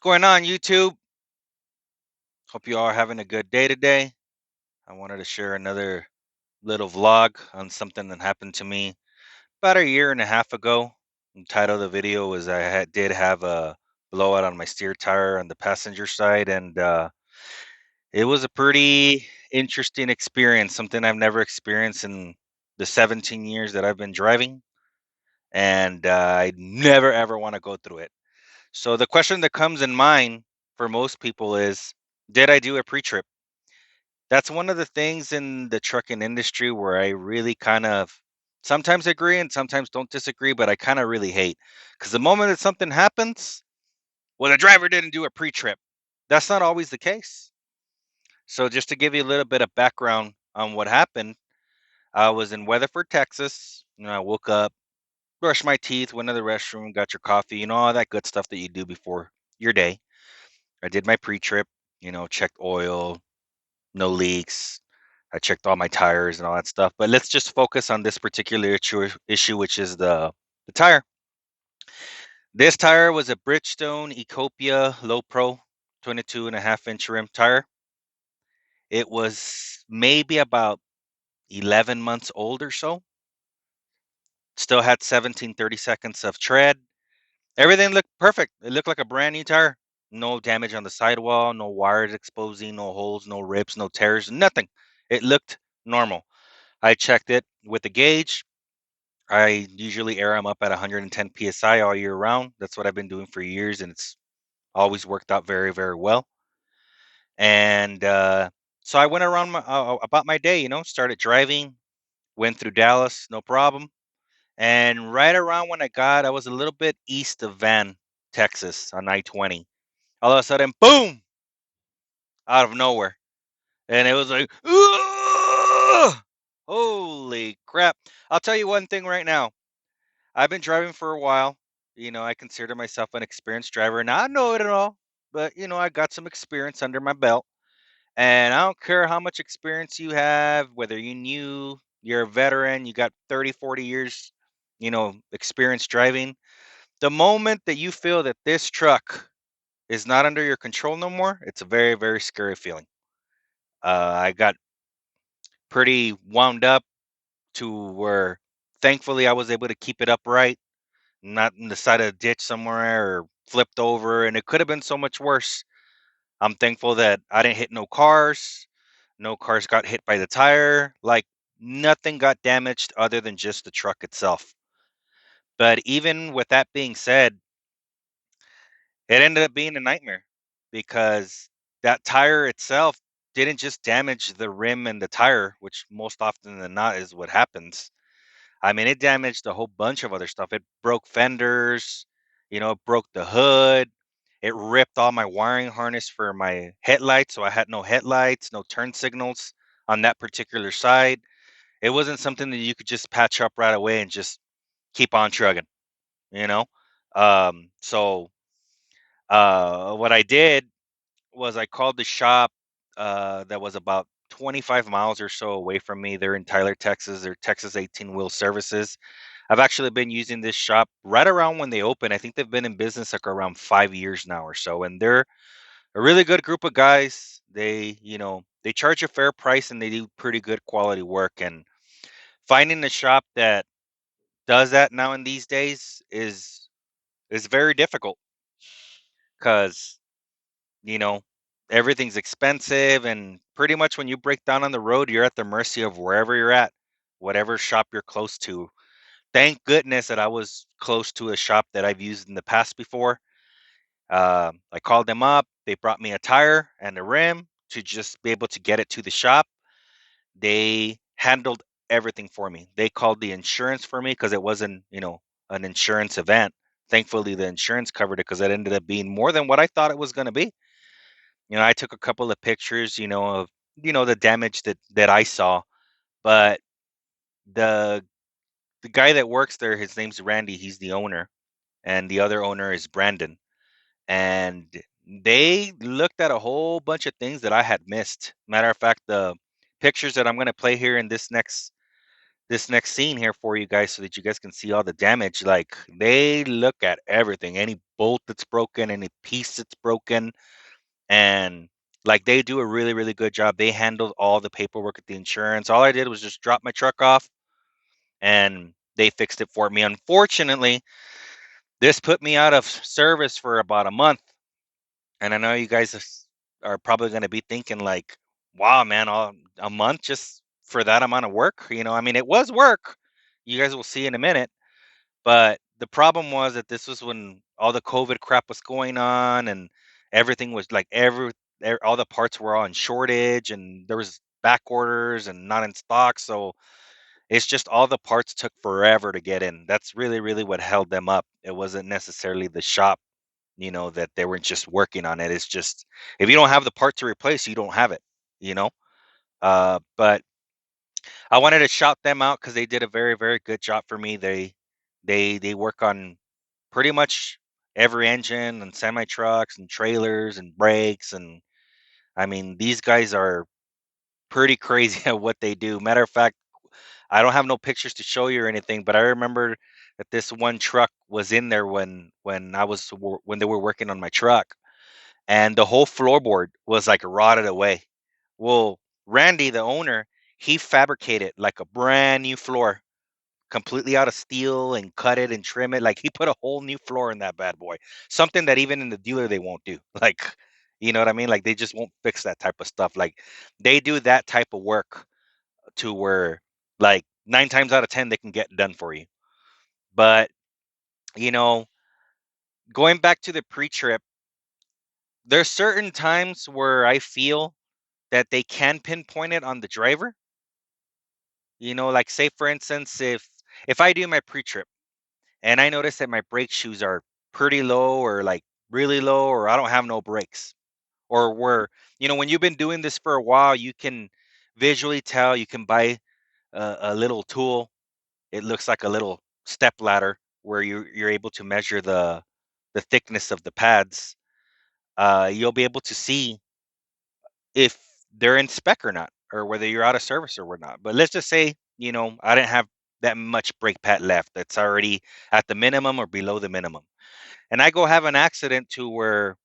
Going on, YouTube? Hope you all are having a good day today. I wanted to share another little vlog on something that happened to me about a year and a half ago. The title of the video was did have a blowout on my steer tire on the passenger side, and it was a pretty interesting experience. Something I've never experienced in the 17 years that I've been driving, and I never ever want to go through it. So the question that comes in mind for most people is, did I do a pre-trip? That's one of the things in the trucking industry where I really kind of sometimes agree and sometimes don't disagree, but I kind of really hate. Because the moment that something happens, well, the driver didn't do a pre-trip. That's not always the case. So just to give you a little bit of background on what happened, I was in Weatherford, Texas. I woke up, brushed my teeth, went to the restroom, got your coffee, all that good stuff that you do before your day. I did my pre-trip, checked oil, no leaks. I checked all my tires and all that stuff. But let's just focus on this particular issue, which is the tire. This tire was a Bridgestone Ecopia Low Pro 22.5 inch rim tire. It was maybe about 11 months old or so. Still had 17/32 of tread. Everything looked perfect. It looked like a brand new tire. No damage on the sidewall, no wires exposing, no holes, no rips, no tears, nothing. It looked normal. I checked it with the gauge. I usually air them up at 110 psi all year round. That's what I've been doing for years, and it's always worked out very, very well. And so I went around about my day. Started driving, went through Dallas, no problem. And right around when I was a little bit east of Van, Texas, on I-20. All of a sudden, boom, out of nowhere, and it was like, "Ugh! Holy crap!" I'll tell you one thing right now. I've been driving for a while. I consider myself an experienced driver, and I know it at all. But I got some experience under my belt, and I don't care how much experience you have, whether you're a veteran, you got 30, 40 years, experience driving. The moment that you feel that this truck is not under your control no more, it's a very, very scary feeling. I got pretty wound up to where, thankfully, I was able to keep it upright, not in the side of a ditch somewhere or flipped over, and it could have been so much worse. I'm thankful that I didn't hit no cars. No cars got hit by the tire. Like, nothing got damaged other than just the truck itself. But even with that being said, it ended up being a nightmare because that tire itself didn't just damage the rim and the tire, which most often than not is what happens. I mean, it damaged a whole bunch of other stuff. It broke fenders, it broke the hood. It ripped all my wiring harness for my headlights, so I had no headlights, no turn signals on that particular side. It wasn't something that you could just patch up right away and just keep on trucking, you know? So what I did was I called the shop that was about 25 miles or so away from me. They're in Tyler, Texas. They're Texas 18 Wheel Services. I've actually been using this shop right around when they opened. I think they've been in business like around 5 years now or so, and they're a really good group of guys. They charge a fair price and they do pretty good quality work. And finding a shop that does that now in these days is very difficult because you know everything's expensive, and pretty much when you break down on the road, you're at the mercy of wherever you're at, whatever shop you're close to. Thank goodness that I was close to a shop that I've used in the past before. I called them up. They brought me a tire and a rim to just be able to get it to the shop. They handled everything for me. They called the insurance for me because it wasn't, an insurance event. Thankfully, the insurance covered it because it ended up being more than what I thought it was going to be. I took a couple of pictures, of the damage that I saw, but the the guy that works there, his name's Randy. He's the owner, and the other owner is Brandon. And they looked at a whole bunch of things that I had missed. Matter of fact, the pictures that I'm going to play here in this next scene here for you guys so that you guys can see all the damage. Like, they look at everything, any bolt that's broken, any piece that's broken. And like they do a really, really good job. They handled all the paperwork at the insurance. All I did was just drop my truck off and they fixed it for me. Unfortunately, this put me out of service for about a month. And I know you guys are probably going to be thinking like, wow, man, a month just for that amount of work. I mean, it was work. You guys will see in a minute. But the problem was that this was when all the COVID crap was going on and everything was like all the parts were on shortage and there was back orders and not in stock. So it's just all the parts took forever to get in. That's really, really what held them up. It wasn't necessarily the shop, that they weren't just working on it. It's just if you don't have the part to replace, you don't have it, you know. But I wanted to shout them out because they did a very, very good job for me. They work on pretty much every engine and semi trucks and trailers and brakes, and I mean these guys are pretty crazy at what they do. Matter of fact, I don't have no pictures to show you or anything, but I remember that this one truck was in there when they were working on my truck, and the whole floorboard was like rotted away. Well, Randy, the owner, he fabricated like a brand new floor, completely out of steel, and cut it and trim it. Like he put a whole new floor in that bad boy. Something that even in the dealer they won't do. Like, you know what I mean? Like they just won't fix that type of stuff. Like they do that type of work to where like 9 times out of 10 they can get done for you. But, you know, going back to the pre-trip, there's certain times where I feel that they can pinpoint it on the driver. Like say for instance, if I do my pre-trip and I notice that my brake shoes are pretty low or like really low or I don't have no brakes or when you've been doing this for a while, you can visually tell, you can buy a little tool. It looks like a little step ladder where you're able to measure the thickness of the pads. You'll be able to see if they're in spec or not, or whether you're out of service or whatnot. But let's just say, I didn't have that much brake pad left. That's already at the minimum or below the minimum. And I go have an accident to where,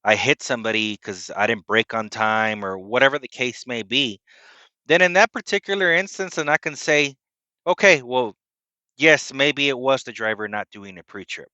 I hit somebody because I didn't brake on time or whatever the case may be. Then in that particular instance, and I can say, okay, well, yes, maybe it was the driver not doing a pre-trip.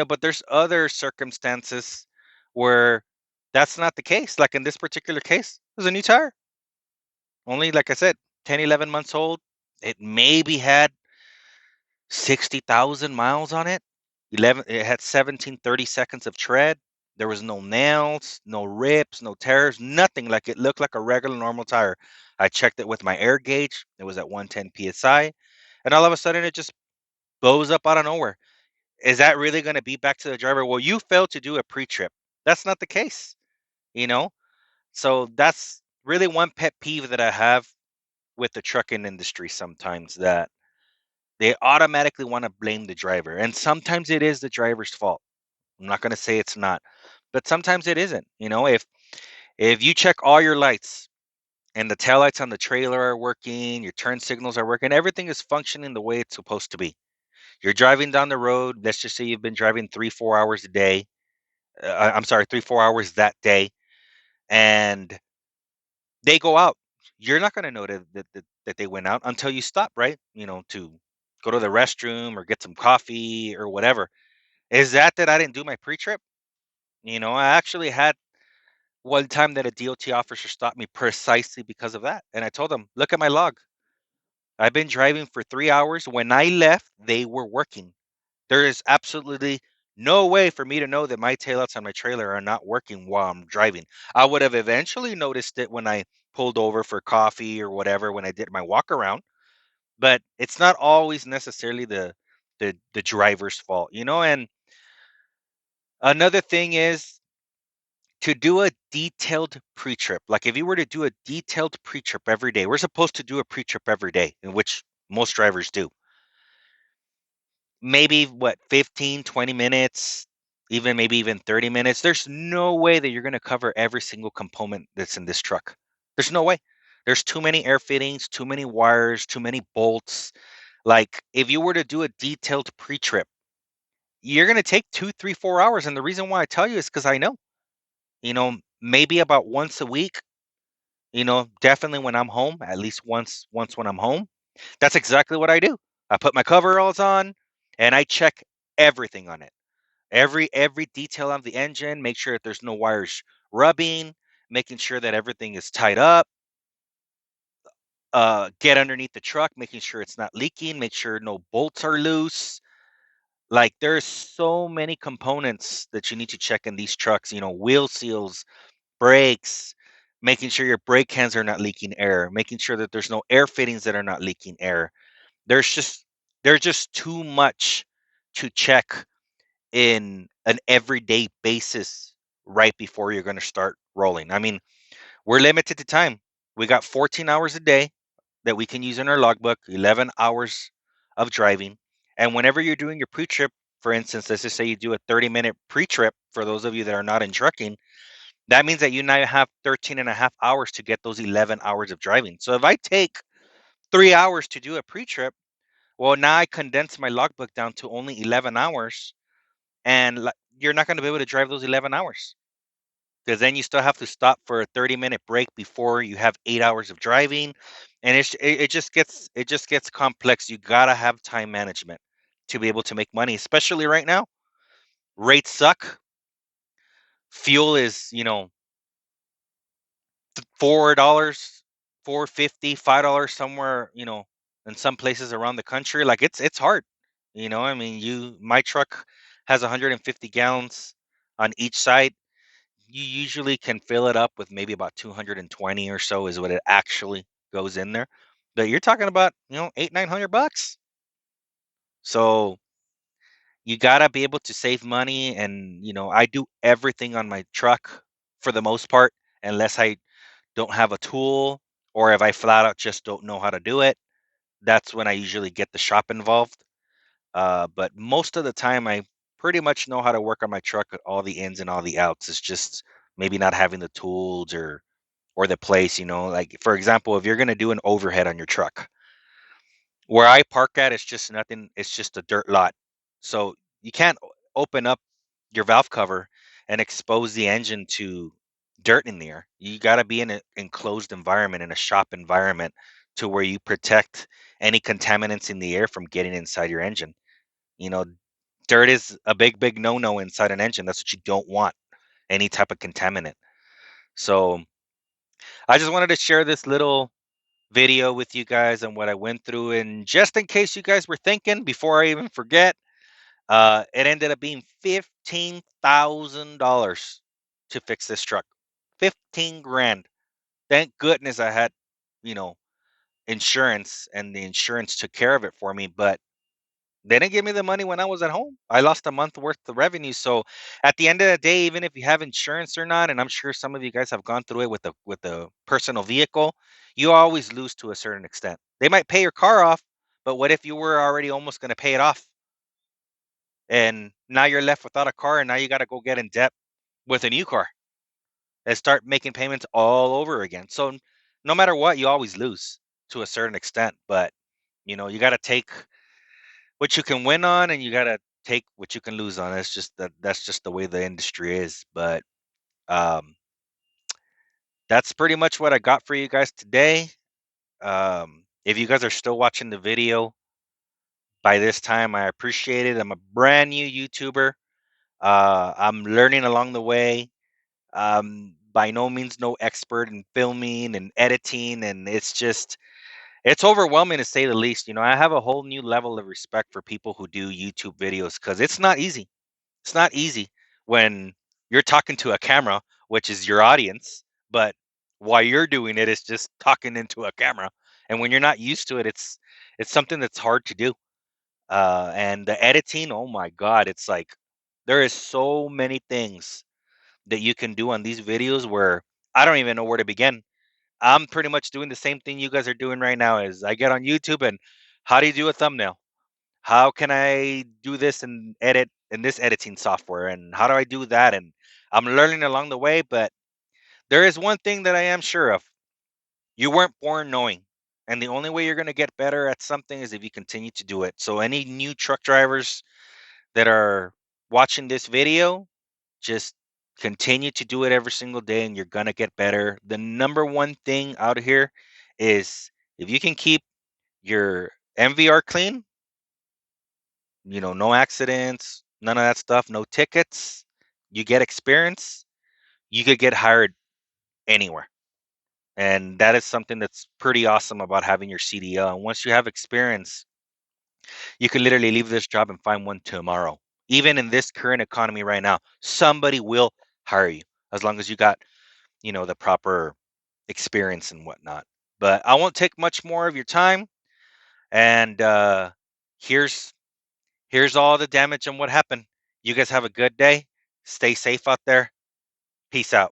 But there's other circumstances where that's not the case. Like in this particular case, it was a new tire. Only, like I said, 10, 11 months old. It maybe had 60,000 miles on it. It had 1730 seconds of tread. There was no nails, no rips, no tears, nothing. Like it looked like a regular normal tire. I checked it with my air gauge. It was at 110 psi. And all of a sudden it just blows up out of nowhere. Is that really going to be back to the driver? Well, you failed to do a pre-trip. That's not the case, you know? So that's really one pet peeve that I have with the trucking industry sometimes, that they automatically want to blame the driver. And sometimes it is the driver's fault. I'm not going to say it's not, but sometimes it isn't. If you check all your lights and the taillights on the trailer are working, your turn signals are working, everything is functioning the way it's supposed to be. You're driving down the road. Let's just say you've been driving 3, 4 hours a day. I'm sorry, 3, 4 hours that day, and they go out. You're not going to know that they went out until you stop, right? To go to the restroom or get some coffee or whatever. Is that I didn't do my pre-trip? I actually had one time that a DOT officer stopped me precisely because of that. And I told him, look at my log. I've been driving for 3 hours. When I left, they were working. There is absolutely no way for me to know that my taillights on my trailer are not working while I'm driving. I would have eventually noticed it when I pulled over for coffee or whatever when I did my walk around, but it's not always necessarily the driver's fault, And another thing is to do a detailed pre-trip. Like if you were to do a detailed pre-trip every day, we're supposed to do a pre-trip every day, in which most drivers do. Maybe what, 15, 20 minutes, even maybe even 30 minutes. There's no way that you're going to cover every single component that's in this truck. There's no way. There's too many air fittings, too many wires, too many bolts. Like if you were to do a detailed pre-trip, you're gonna take 2, 3, 4 hours, and the reason why I tell you is because I know, maybe about once a week, definitely when I'm home, at least once when I'm home, that's exactly what I do. I put my coveralls on, and I check everything on it. Every detail of the engine, make sure that there's no wires rubbing, making sure that everything is tied up, get underneath the truck, making sure it's not leaking, make sure no bolts are loose. Like, there's so many components that you need to check in these trucks, wheel seals, brakes, making sure your brake cans are not leaking air, making sure that there's no air fittings that are not leaking air. There's just there's just too much to check in an everyday basis right before you're going to start rolling. I mean, we're limited to time. We got 14 hours a day that we can use in our logbook, 11 hours of driving. And whenever you're doing your pre-trip, for instance, let's just say you do a 30-minute pre-trip for those of you that are not in trucking, that means that you now have 13 and a half hours to get those 11 hours of driving. So if I take 3 hours to do a pre-trip, well, now I condense my logbook down to only 11 hours, and you're not going to be able to drive those 11 hours because then you still have to stop for a 30-minute break before you have 8 hours of driving, and it just gets complex. You gotta have time management to be able to make money, especially right now. Rates suck. Fuel is $4, 4.50, $5 somewhere, in some places around the country. Like, it's hard. I mean, my truck has 150 gallons on each side. You usually can fill it up with maybe about 220 or so is what it actually goes in there. But you're talking about, 800, $900. So you gotta be able to save money, and I do everything on my truck for the most part, unless I don't have a tool, or if I flat out just don't know how to do it. That's when I usually get the shop involved. But most of the time, I pretty much know how to work on my truck, all the ins and all the outs. It's just maybe not having the tools or the place. Like, for example, if you're gonna do an overhead on your truck, where I park at, it's just nothing. It's just a dirt lot, so you can't open up your valve cover and expose the engine to dirt in the air. You got to be in an enclosed environment, in a shop environment, to where you protect any contaminants in the air from getting inside your engine. You know, Dirt is a big, big no-no inside an engine. That's what you don't want, any type of contaminant. So I just wanted to share this little video with you guys on what I went through. And just in case you guys were thinking, before I even forget, it ended up being $15,000 to fix this truck. 15 grand. Thank goodness I had, you know, insurance, and the insurance took care of it for me. But they didn't give me the money when I was at home. I lost a month worth of revenue. So at the end of the day, even if you have insurance or not, and I'm sure some of you guys have gone through it with a personal vehicle, you always lose to a certain extent. They might pay your car off, but what if you were already almost going to pay it off? And now you're left without a car, and now you got to go get in debt with a new car and start making payments all over again. So no matter what, you always lose to a certain extent. But you got to take what you can win on, and you got to take what you can lose on. That's just the way the industry is. But um, that's pretty much what I got for you guys today. If you guys are still watching the video by this time, I appreciate it. I'm a brand new YouTuber. I'm learning along the way. By no means no expert in filming and editing, and it's overwhelming to say the least. I have a whole new level of respect for people who do YouTube videos, because it's not easy. It's not easy when you're talking to a camera, which is your audience, but while you're doing it, it's just talking into a camera. And when you're not used to it, it's something that's hard to do. And the editing, oh my God, it's like there is so many things that you can do on these videos where I don't even know where to begin. I'm pretty much doing the same thing you guys are doing right now. Is I get on YouTube, and how do you do a thumbnail? How can I do this and edit in this editing software? And how do I do that? And I'm learning along the way, but there is one thing that I am sure of. You weren't born knowing. And the only way you're going to get better at something is if you continue to do it. So any new truck drivers that are watching this video, just continue to do it every single day and you're going to get better. The number one thing out here is if you can keep your MVR clean, no accidents, none of that stuff, no tickets, you get experience, you could get hired anywhere. And that is something that's pretty awesome about having your CDL. And once you have experience, you could literally leave this job and find one tomorrow. Even in this current economy right now, somebody will hire you as long as you got, the proper experience and whatnot. But I won't take much more of your time. And here's here's all the damage and what happened. You guys have a good day. Stay safe out there. Peace out.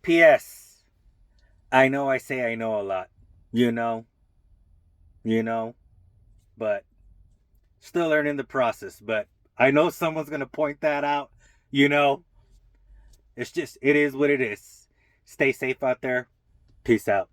P.S. I know I say I know a lot. You know, you know, but still learning the process. But I know someone's going to point that out. You know, it is what it is. Stay safe out there. Peace out.